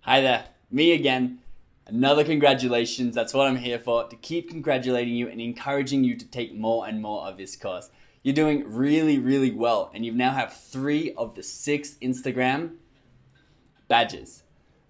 Hi there, me again. Another congratulations. That's what I'm here for, to keep congratulating you and encouraging you to take more and more of this course. You're doing really, really well, and you now have 3 of the 6 Instagram badges.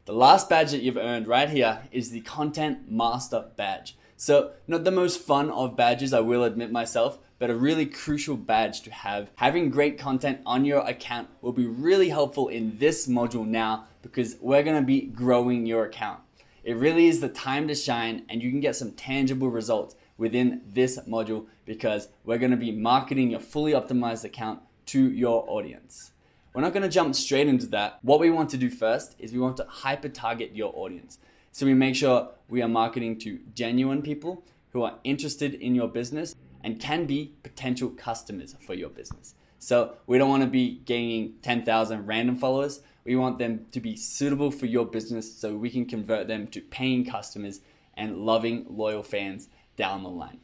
The last badge that you've earned right here is the Content Master badge. So, not the most fun of badges, I will admit myself, but a really crucial badge to have. Having great content on your account will be really helpful in this module now, because we're going to be growing your account. It really is the time to shine, and you can get some tangible results within this module because we're going to be marketing your fully optimized account to your audience. We're not going to jump straight into that. What we want to do first is we want to hyper target your audience. So we make sure we are marketing to genuine people who are interested in your business and can be potential customers for your business. So we don't want to be gaining 10,000 random followers. We want them to be suitable for your business so we can convert them to paying customers and loving, loyal fans down the line.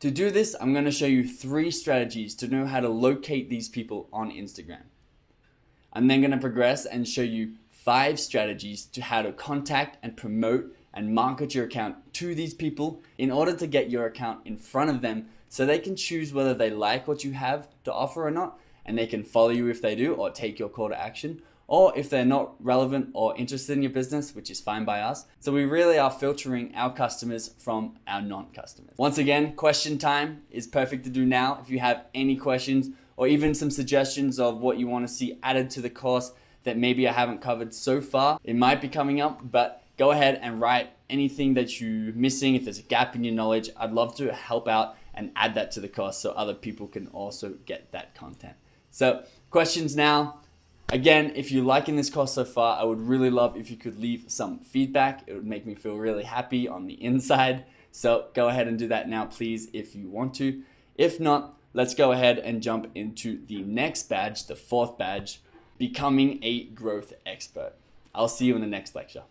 To do this, I'm going to show you 3 strategies to know how to locate these people on Instagram. I'm then going to progress and show you 5 strategies to how to contact and promote and market your account to these people in order to get your account in front of them so they can choose whether they like what you have to offer or not, and they can follow you if they do or take your call to action, or if they're not relevant or interested in your business, which is fine by us. So we really are filtering our customers from our non-customers. Once again, question time is perfect to do now. If you have any questions or even some suggestions of what you want to see added to the course that maybe I haven't covered so far, it might be coming up, but go ahead and write anything that you're missing. If there's a gap in your knowledge, I'd love to help out and add that to the course so other people can also get that content. So questions now. Again, if you're liking this course so far, I would really love if you could leave some feedback. It would make me feel really happy on the inside. So go ahead and do that now, please, if you want to. If not, let's go ahead and jump into the next badge, the 4th badge, becoming a growth expert. I'll see you in the next lecture.